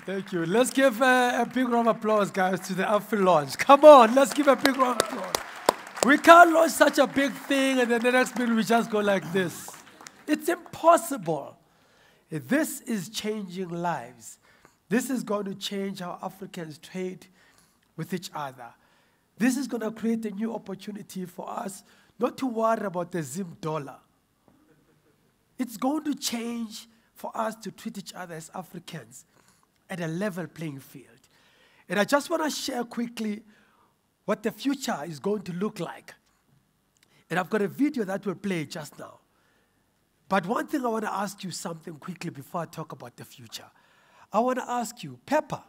Thank you. Let's give a big round of applause, guys, to the Afri launch. Come on, let's give a big round of applause. We can't launch such a big thing and then the next minute we just go like this. It's impossible. This is changing lives. This is going to change how Africans trade with each other. This is going to create a new opportunity for us not to worry about the Zim dollar. It's going to change for us to treat each other as Africans at a level playing field. And I just want to share quickly what the future is going to look like. And I've got a video that will play just now. But one thing I want to ask you something quickly before I talk about the future. I want to ask you, Pepper,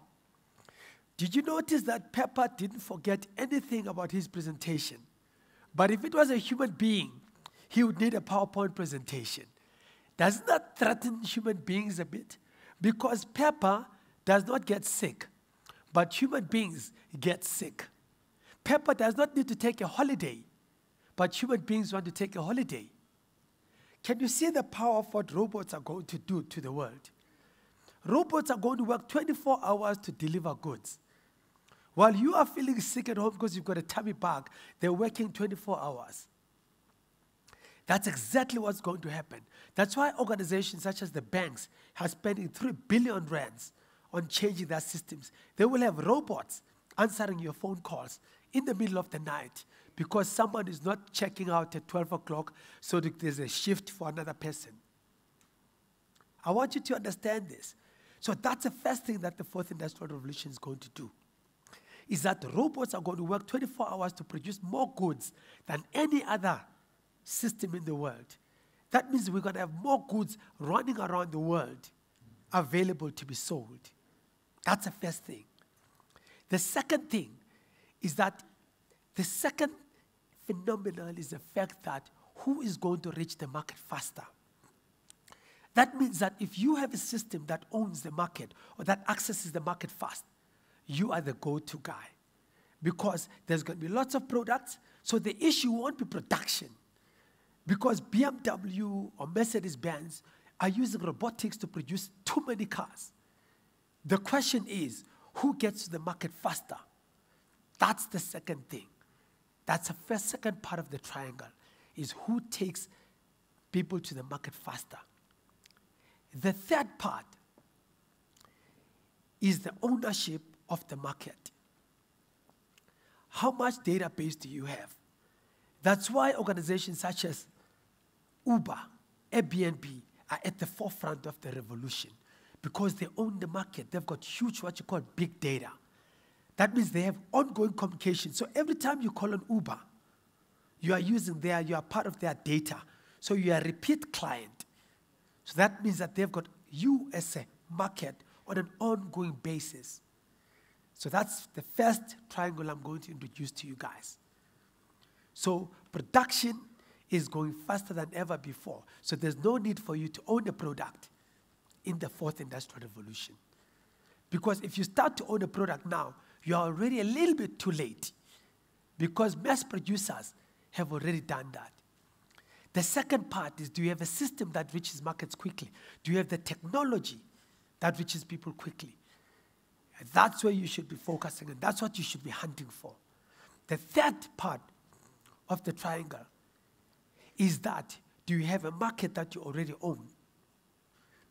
did you notice that Pepper didn't forget anything about his presentation? But if it was a human being, he would need a PowerPoint presentation. Doesn't that threaten human beings a bit? Because Pepper does not get sick, but human beings get sick. Pepper does not need to take a holiday, but human beings want to take a holiday. Can you see the power of what robots are going to do to the world? Robots are going to work 24 hours to deliver goods. While you are feeling sick at home because you've got a tummy bug, they're working 24 hours. That's exactly what's going to happen. That's why organizations such as the banks are spending 3 billion rands on changing their systems. They will have robots answering your phone calls in the middle of the night because someone is not checking out at 12 o'clock, so that there's a shift for another person. I want you to understand this. So that's the first thing that the fourth industrial revolution is going to do, is that robots are going to work 24 hours to produce more goods than any other system in the world. That means we're going to have more goods running around the world available to be sold. That's the first thing. The second thing is that the second phenomenon is the fact that who is going to reach the market faster? That means that if you have a system that owns the market or that accesses the market fast, you are the go-to guy. Because there's going to be lots of products, so the issue won't be production. Because BMW or Mercedes-Benz are using robotics to produce too many cars. The question is, who gets to the market faster? That's the second thing. That's the second part of the triangle, is who takes people to the market faster. The third part is the ownership of the market. How much database do you have? That's why organizations such as Uber, Airbnb are at the forefront of the revolution, because they own the market. They've got huge, what you call big data. That means they have ongoing communication. So every time you call an Uber, you are part of their data. So you are a repeat client. So that means that they've got you as a market on an ongoing basis. So that's the first triangle I'm going to introduce to you guys. So production is going faster than ever before. So there's no need for you to own a product in the fourth industrial revolution. Because if you start to own a product now, you are already a little bit too late, because mass producers have already done that. The second part is, do you have a system that reaches markets quickly? Do you have the technology that reaches people quickly? And that's where you should be focusing, and that's what you should be hunting for. The third part of the triangle is that, do you have a market that you already own?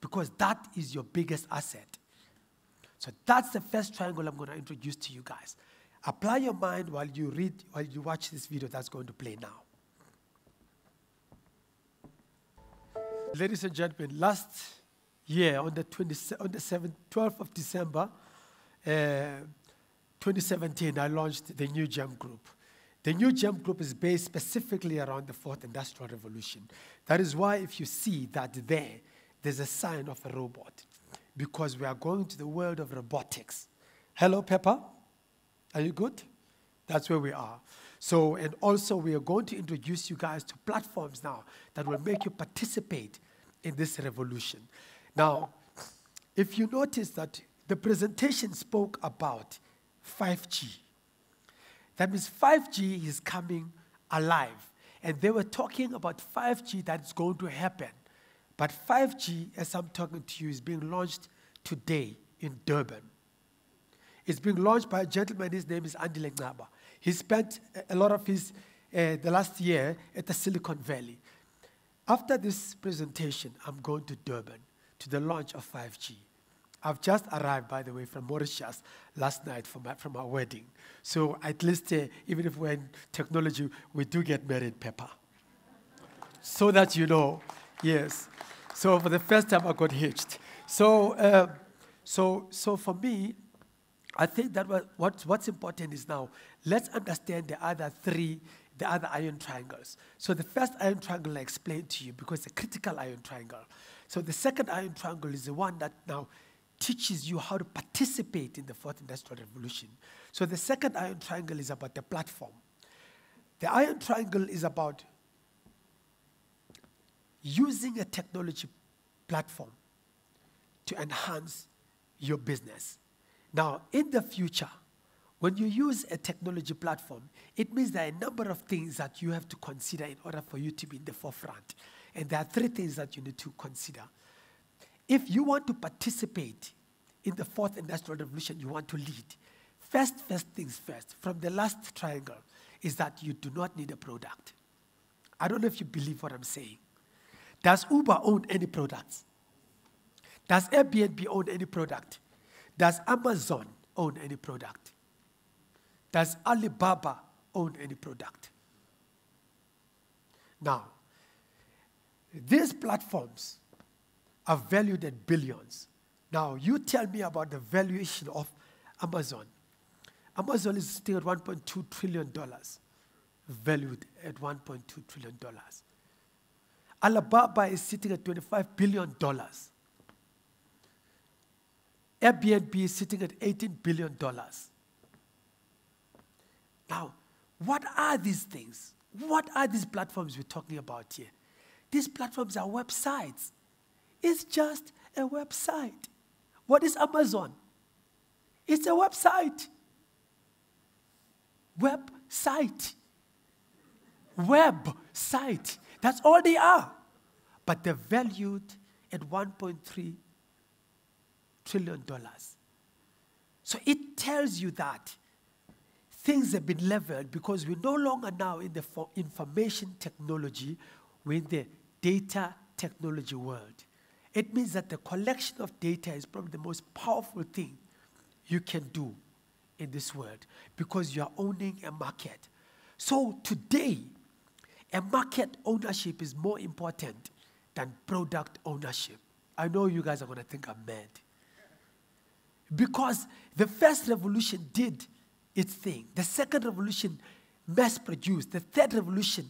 Because that is your biggest asset. So that's the first triangle I'm going to introduce to you guys. Apply your mind while you watch this video that's going to play now. Ladies and gentlemen, last year on the 12th of December, 2017, I launched the New GEM Group. The New GEM Group is based specifically around the fourth industrial revolution. That is why if you see that there's a sign of a robot, because we are going to the world of robotics. Hello, Pepper? Are you good? That's where we are. So, and also we are going to introduce you guys to platforms now that will make you participate in this revolution. Now, if you notice that the presentation spoke about 5G, that means 5G is coming alive. And they were talking about 5G that's going to happen. But 5G, as I'm talking to you, is being launched today in Durban. It's being launched by a gentleman. His name is Andile Ngaba. He spent a lot of his the last year at the Silicon Valley. After this presentation, I'm going to Durban to the launch of 5G. I've just arrived, by the way, from Mauritius last night from our wedding. So at least, even if we're in technology, we do get married, Pepper. So that you know, yes. So for the first time, I got hitched. So for me, I think that what's important is now, let's understand the other iron triangles. So the first iron triangle I explained to you because it's a critical iron triangle. So the second iron triangle is the one that now teaches you how to participate in the fourth industrial revolution. So the second iron triangle is about the platform. The iron triangle is about using a technology platform to enhance your business. Now, in the future, when you use a technology platform, it means there are a number of things that you have to consider in order for you to be in the forefront. And there are three things that you need to consider. If you want to participate in the fourth industrial revolution, you want to lead, first things first, from the last triangle, is that you do not need a product. I don't know if you believe what I'm saying. Does Uber own any products? Does Airbnb own any product? Does Amazon own any product? Does Alibaba own any product? Now, these platforms are valued at billions. Now, you tell me about the valuation of Amazon. Amazon is still at $1.2 trillion, valued at $1.2 trillion. Alibaba is sitting at $25 billion. Airbnb is sitting at $18 billion. Now, what are these things? What are these platforms we're talking about here? These platforms are websites. It's just a website. What is Amazon? It's a website. Website. Website. That's all they are. But they're valued at $1.3 trillion. So it tells you that things have been leveled because we're no longer now in the information technology, we're in the data technology world. It means that the collection of data is probably the most powerful thing you can do in this world because you are owning a market. So today, a market ownership is more important than product ownership. I know you guys are going to think I'm mad. Because the first revolution did its thing. The second revolution mass-produced. The third revolution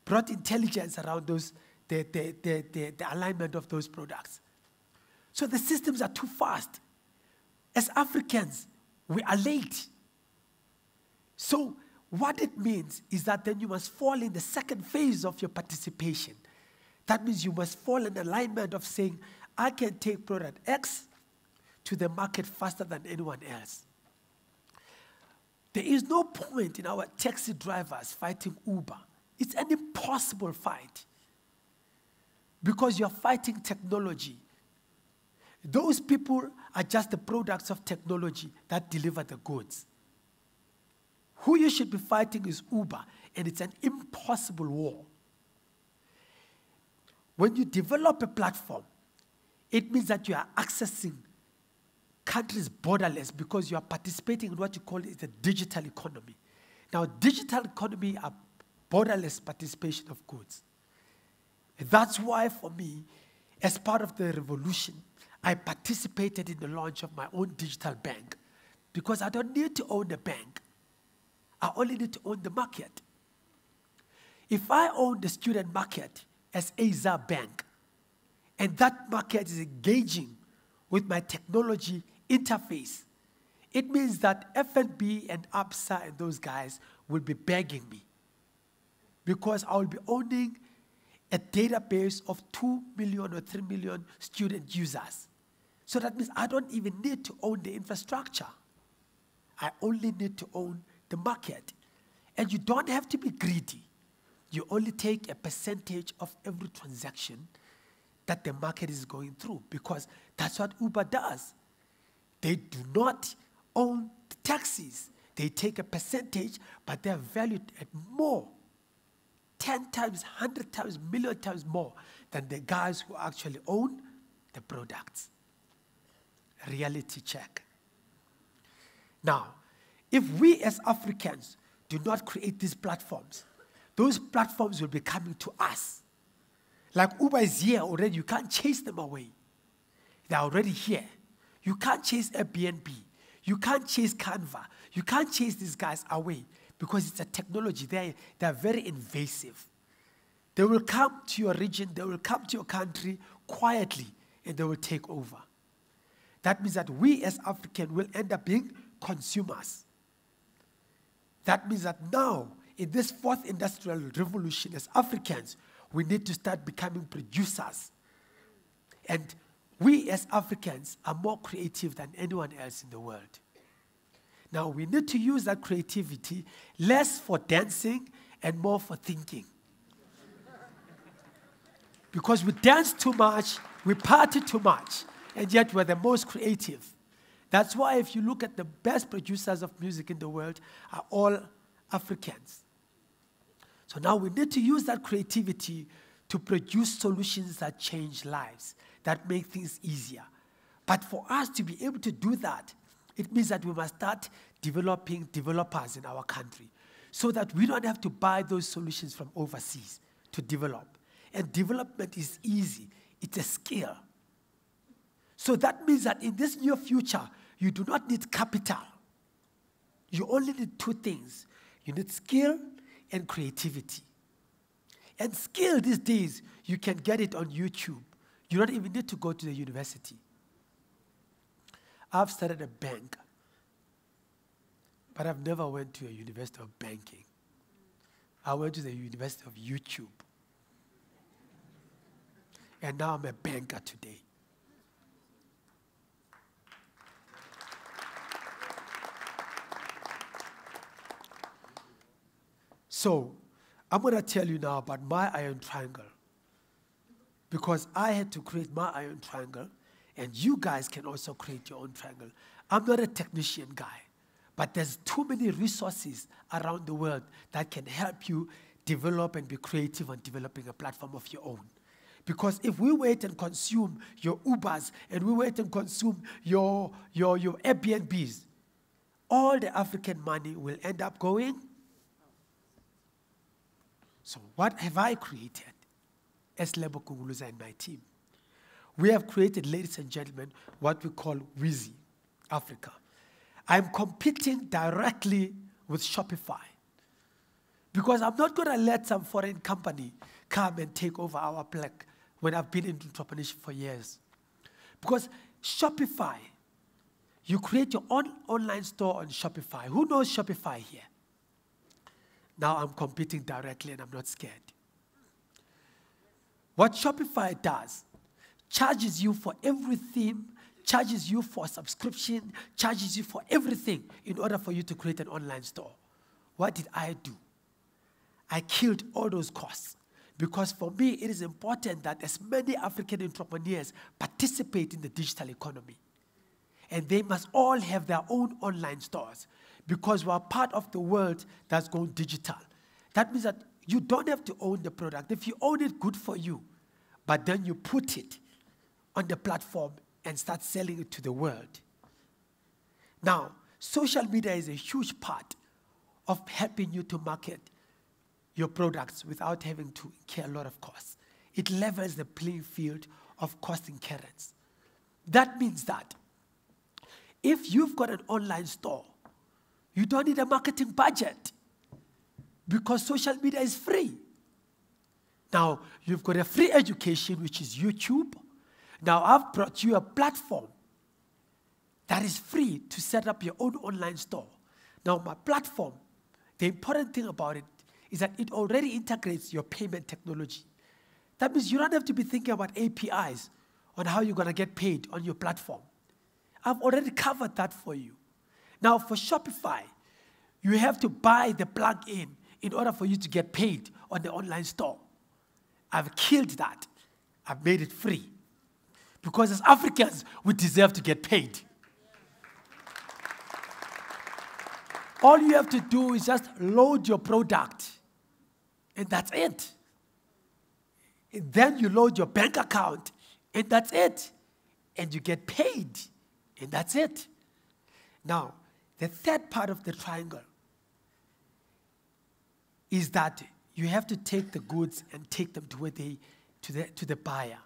brought intelligence around the alignment of those products. So the systems are too fast. As Africans, we are late. So what it means is that then you must fall in the second phase of your participation. That means you must fall in alignment of saying, I can take product X to the market faster than anyone else. There is no point in our taxi drivers fighting Uber. It's an impossible fight because you're fighting technology. Those people are just the products of technology that deliver the goods. Who you should be fighting is Uber, and it's an impossible war. When you develop a platform, it means that you are accessing countries borderless because you are participating in what you call the digital economy. Now, digital economy are borderless participation of goods. That's why, for me, as part of the revolution, I participated in the launch of my own digital bank because I don't need to own the bank. I only need to own the market. If I own the student market as Aza Bank, and that market is engaging with my technology interface, it means that FNB and ABSA and those guys will be begging me because I will be owning a database of 2 million or 3 million student users. So that means I don't even need to own the infrastructure. I only need to own the market. And you don't have to be greedy. You only take a percentage of every transaction that the market is going through, because that's what Uber does. They do not own the taxis. They take a percentage, but they're valued at more, 10 times, 100 times, million times more than the guys who actually own the products. Reality check. Now, if we as Africans do not create these platforms, those platforms will be coming to us. Like Uber is here already, you can't chase them away. They're already here. You can't chase Airbnb. You can't chase Canva. You can't chase these guys away because it's a technology. They're very invasive. They will come to your region, they will come to your country quietly, and they will take over. That means that we as Africans will end up being consumers. That means that now, in this fourth industrial revolution, as Africans, we need to start becoming producers. And we as Africans are more creative than anyone else in the world. Now, we need to use that creativity less for dancing and more for thinking. Because we dance too much, we party too much, and yet we're the most creative. That's why if you look at the best producers of music in the world are all Africans. So now we need to use that creativity to produce solutions that change lives, that make things easier. But for us to be able to do that, it means that we must start developing developers in our country so that we don't have to buy those solutions from overseas to develop. And development is easy. It's a skill. So that means that in this near future, you do not need capital. You only need two things. You need skill and creativity. And skill these days, you can get it on YouTube. You don't even need to go to the university. I've started a bank, but I've never went to a university of banking. I went to the University of YouTube. And now I'm a banker today. So, I'm going to tell you now about my iron triangle. Because I had to create my iron triangle, and you guys can also create your own triangle. I'm not a technician guy, but there's too many resources around the world that can help you develop and be creative on developing a platform of your own. Because if we wait and consume your Ubers, and we wait and consume your Airbnbs, all the African money will end up going. So what have I created as Lebo Kunguluza and my team? We have created, ladies and gentlemen, what we call Wheezy Africa. I'm competing directly with Shopify because I'm not going to let some foreign company come and take over our plaque when I've been in entrepreneurship for years. Because Shopify, you create your own online store on Shopify. Who knows Shopify here? Now I'm competing directly and I'm not scared. What Shopify does, charges you for every theme, charges you for a subscription, charges you for everything in order for you to create an online store. What did I do? I killed all those costs. Because for me, it is important that as many African entrepreneurs participate in the digital economy. And they must all have their own online stores because we are part of the world that's going digital. That means that you don't have to own the product. If you own it, good for you. But then you put it on the platform and start selling it to the world. Now, social media is a huge part of helping you to market your products without having to incur a lot of costs. It levels the playing field of cost incurrence. That means that if you've got an online store, you don't need a marketing budget because social media is free. Now, you've got a free education, which is YouTube. Now, I've brought you a platform that is free to set up your own online store. Now, my platform, the important thing about it is that it already integrates your payment technology. That means you don't have to be thinking about APIs on how you're going to get paid on your platform. I've already covered that for you. Now, for Shopify, you have to buy the plug-in in order for you to get paid on the online store. I've killed that. I've made it free. Because as Africans, we deserve to get paid. All you have to do is just load your product, and that's it. And then you load your bank account, and that's it. And you get paid, and that's it. Now, the third part of the triangle is that you have to take the goods and take them to the buyer.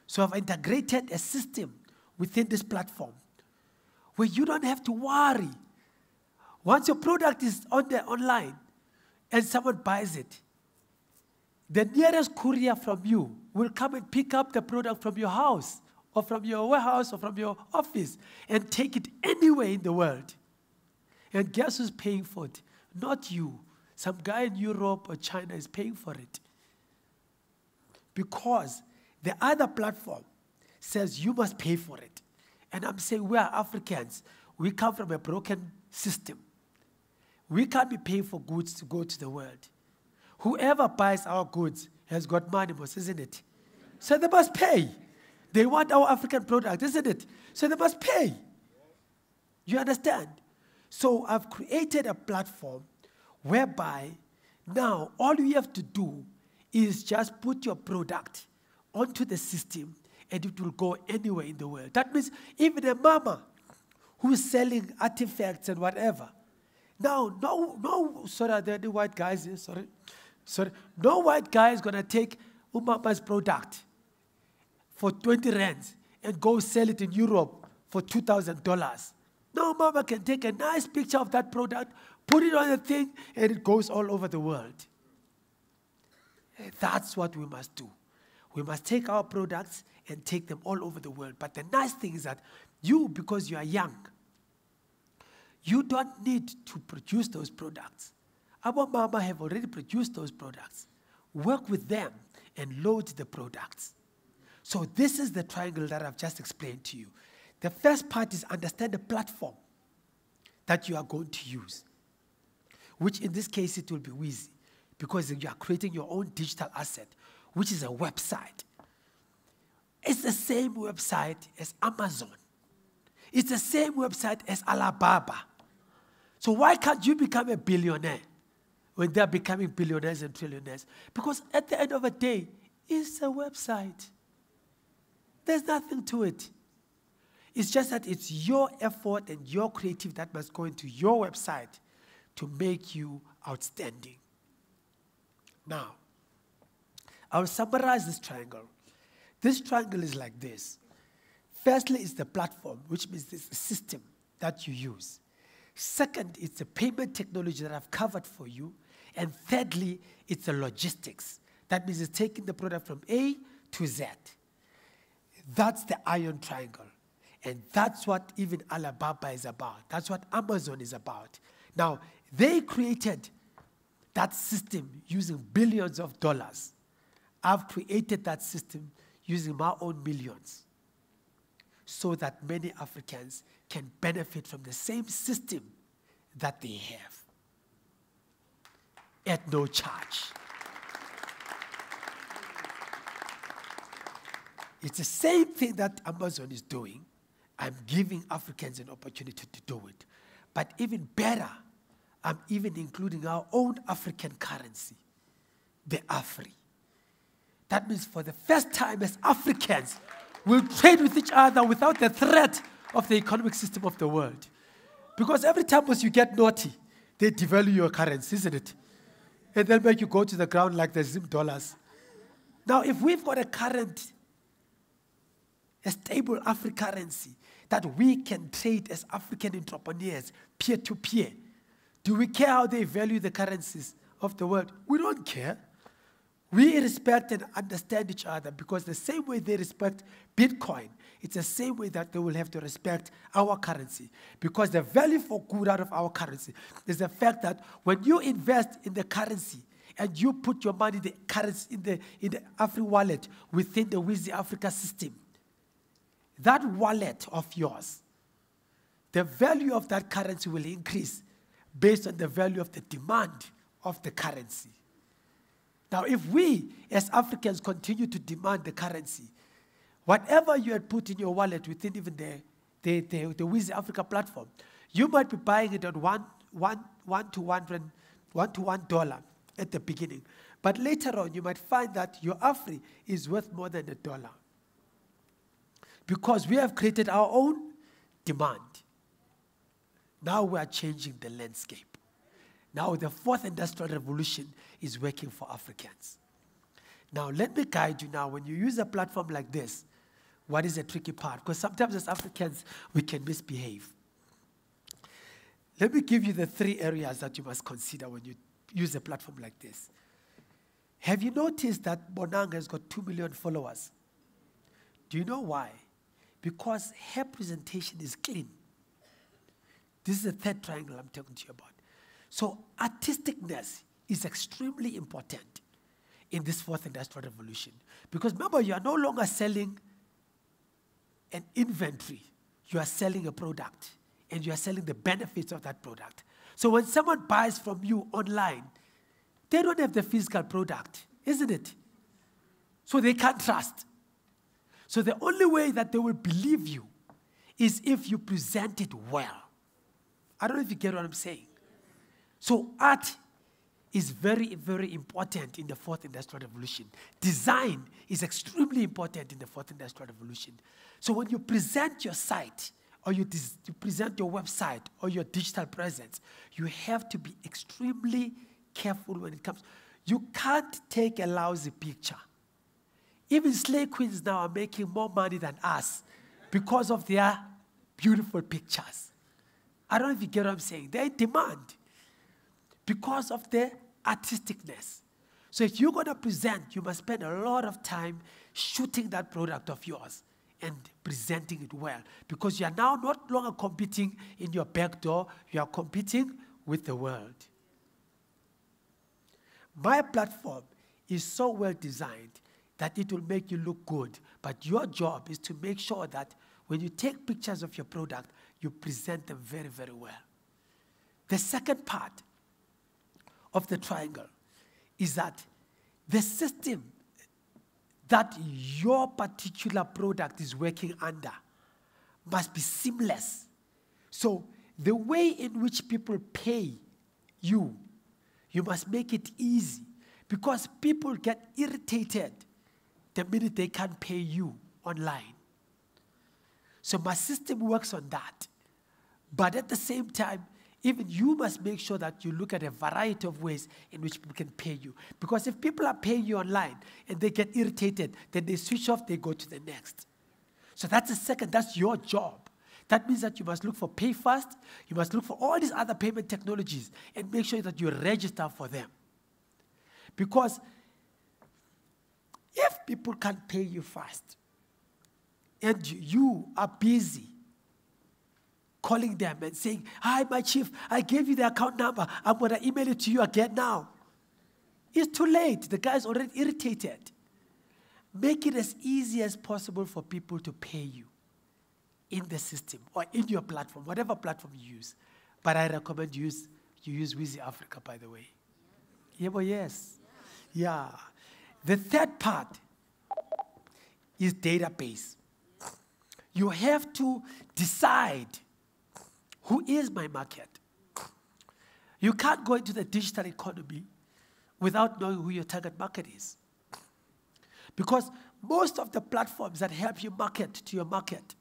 So I've integrated a system within this platform where you don't have to worry. Once your product is online and someone buys it, the nearest courier from you will come and pick up the product from your house or from your warehouse or from your office and take it anywhere in the world. And guess who's paying for it? Not you. Some guy in Europe or China is paying for it. Because the other platform says you must pay for it. And I'm saying we are Africans. We come from a broken system. We can't be paying for goods to go to the world. Whoever buys our goods has got money, isn't it? So they must pay. They want our African product, isn't it? So they must pay. You understand? So I've created a platform whereby now all you have to do is just put your product onto the system and it will go anywhere in the world. That means even a mama who's selling artifacts and whatever. Now, the white guys, no white guy is going to take Umama's product for 20 rands and go sell it in Europe for $2,000. No, mama can take a nice picture of that product, put it on the thing, and it goes all over the world. That's what we must do. We must take our products and take them all over the world. But the nice thing is that you, because you are young, you don't need to produce those products. Our mama have already produced those products. Work with them and load the products. So this is the triangle that I've just explained to you. The first part is understand the platform that you are going to use, which in this case it will be Weezy, because you are creating your own digital asset, which is a website. It's the same website as Amazon. It's the same website as Alibaba. So why can't you become a billionaire when they're becoming billionaires and trillionaires? Because at the end of the day, it's a website. There's nothing to it. It's just that it's your effort and your creative that must go into your website to make you outstanding. Now, I'll summarize this triangle. This triangle is like this. Firstly, it's the platform, which means it's the system that you use. Second, it's the payment technology that I've covered for you. And thirdly, it's the logistics. That means it's taking the product from A to Z. That's the iron triangle. And that's what even Alibaba is about. That's what Amazon is about. Now, they created that system using billions of dollars. I've created that system using my own millions so that many Africans can benefit from the same system that they have at no charge. It's the same thing that Amazon is doing. I'm giving Africans an opportunity to do it. But even better, I'm even including our own African currency, the Afri. That means for the first time as Africans, we'll trade with each other without the threat of the economic system of the world. Because every time once you get naughty, they devalue your currency, isn't it? And then make you go to the ground like the Zim dollars. Now, if we've got a stable Afri currency that we can trade as African entrepreneurs, peer-to-peer, do we care how they value the currencies of the world? We don't care. We respect and understand each other because the same way they respect Bitcoin, it's the same way that they will have to respect our currency. Because the value for good out of our currency is the fact that when you invest in the currency and you put your money in the currency in the Afri wallet within the Weezy Africa system, that wallet of yours, the value of that currency will increase based on the value of the demand of the currency. Now, if we as Africans continue to demand the currency, whatever you had put in your wallet within even the Wizi Africa platform, you might be buying it at $1 at the beginning. But later on, you might find that your Afri is worth more than $1. Because we have created our own demand. Now we are changing the landscape. Now the fourth industrial revolution is working for Africans. Now let me guide you now. When you use a platform like this, what is the tricky part? Because sometimes as Africans, we can misbehave. Let me give you the 3 areas that you must consider when you use a platform like this. Have you noticed that Bonang has got 2 million followers? Do you know why? Because her presentation is clean. This is the third triangle I'm talking to you about. So artisticness is extremely important in this fourth industrial revolution. Because remember, you are no longer selling an inventory. You are selling a product. And you are selling the benefits of that product. So when someone buys from you online, they don't have the physical product, isn't it? So they can't trust. So the only way that they will believe you is if you present it well. I don't know if you get what I'm saying. So art is very, very important in the fourth industrial revolution. Design is extremely important in the fourth industrial revolution. So when you present your site, or you present your website or your digital presence, you have to be extremely careful when it comes. You can't take a lousy picture. Even slay queens now are making more money than us because of their beautiful pictures. I don't know if you get what I'm saying. They're in demand because of their artisticness. So if you're going to present, you must spend a lot of time shooting that product of yours and presenting it well. Because you are now not longer competing in your back door, you are competing with the world. My platform is so well designed that it will make you look good. But your job is to make sure that when you take pictures of your product, you present them very, very well. The second part of the triangle is that the system that your particular product is working under must be seamless. So the way in which people pay you, you must make it easy, because people get irritated the minute they can't pay you online. So my system works on that. But at the same time, even you must make sure that you look at a variety of ways in which people can pay you. Because if people are paying you online and they get irritated, then they switch off, they go to the next. So that's the second, that's your job. That means that you must look for PayFast, you must look for all these other payment technologies and make sure that you register for them. Because if people can't pay you fast and you are busy calling them and saying, "Hi, my chief, I gave you the account number. I'm going to email it to you again now." It's too late. The guy's already irritated. Make it as easy as possible for people to pay you in the system or in your platform, whatever platform you use. But I recommend you use Wizi Africa, by the way. Yeah, but yes. Yeah. The third part is database. You have to decide, who is my market? You can't go into the digital economy without knowing who your target market is. Because most of the platforms that help you market to your market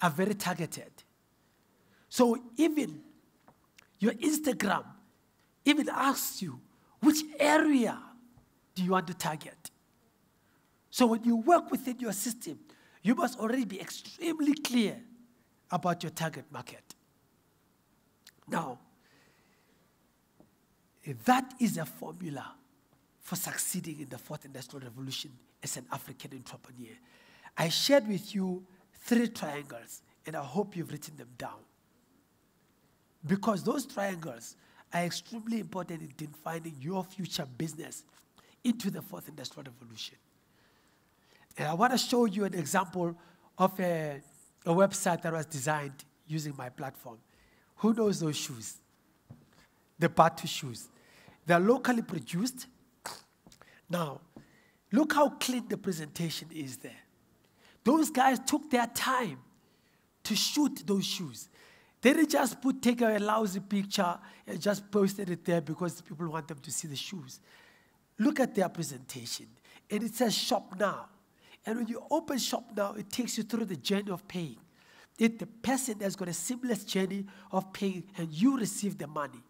are very targeted. So even your Instagram even asks you, which area do you want to target? So when you work within your system, you must already be extremely clear about your target market. Now, that is a formula for succeeding in the fourth industrial revolution as an African entrepreneur. I shared with you 3 triangles, and I hope you've written them down. Because those triangles are extremely important in defining your future business into the fourth industrial revolution. And I want to show you an example of a website that was designed using my platform. Who knows those shoes? The Batu shoes. They're locally produced. Now, look how clean the presentation is there. Those guys took their time to shoot those shoes. They didn't just take a lousy picture and just posted it there because people want them to see the shoes. Look at their presentation. And it says shop now. And when you open shop now, it takes you through the journey of paying. The person has got a seamless journey of paying and you receive the money.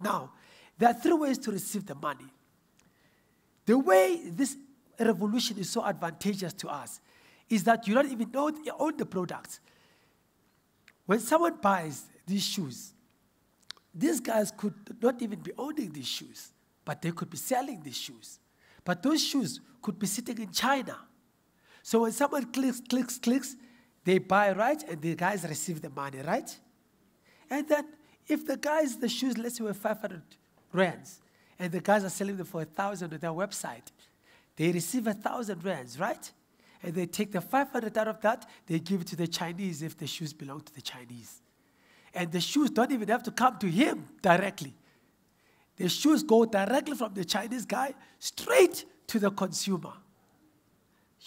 Now, there are three ways to receive the money. The way this revolution is so advantageous to us is that you don't even know you own the products. When someone buys these shoes, these guys could not even be owning these shoes, but they could be selling these shoes. But those shoes could be sitting in China. So when someone clicks, they buy, right? And the guys receive the money, right? And then if the shoes, let's say were 500 rands, and the guys are selling them for 1,000 on their website, they receive 1,000 rands, right? And they take the 500 out of that, they give it to the Chinese if the shoes belong to the Chinese. And the shoes don't even have to come to him directly. The shoes go directly from the Chinese guy straight to the consumer.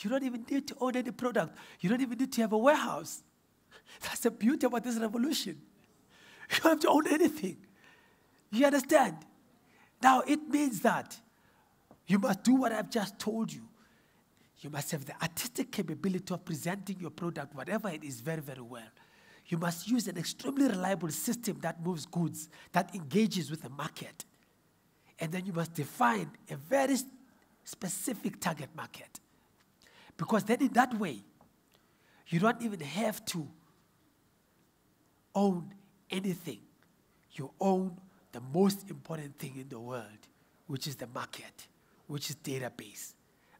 You don't even need to own any product. You don't even need to have a warehouse. That's the beauty about this revolution. You don't have to own anything. You understand? Now, it means that you must do what I've just told you. You must have the artistic capability of presenting your product, whatever it is, very, very well. You must use an extremely reliable system that moves goods, that engages with the market. And then you must define a very specific target market. Because then in that way, you don't even have to own anything. You own the most important thing in the world, which is the market, which is database.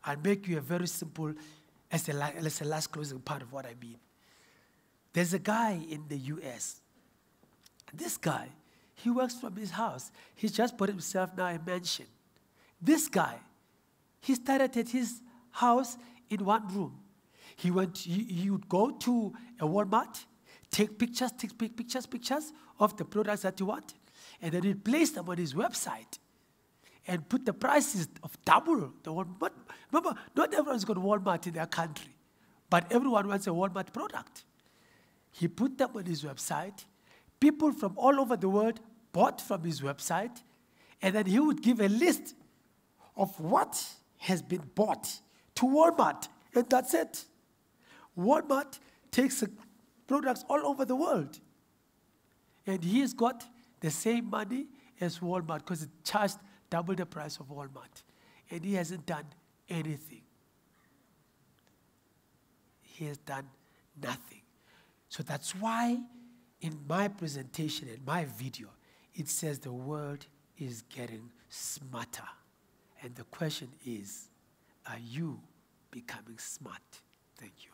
I'll make you a very simple, as a last closing part of what I mean. There's a guy in the US. This guy, he works from his house. He's just bought himself now a mansion. This guy, he started at his house in one room. He would go to a Walmart, take pictures of the products that he wanted, and then he'd place them on his website and put the prices of double the Walmart. Remember, not everyone's got Walmart in their country, but everyone wants a Walmart product. He put them on his website. People from all over the world bought from his website, and then he would give a list of what has been bought to Walmart, and that's it. Walmart takes products all over the world, and he's got the same money as Walmart because it charged double the price of Walmart, and he hasn't done anything. He has done nothing. So that's why in my presentation, in my video, it says the world is getting smarter. And the question is, are you becoming smart? Thank you.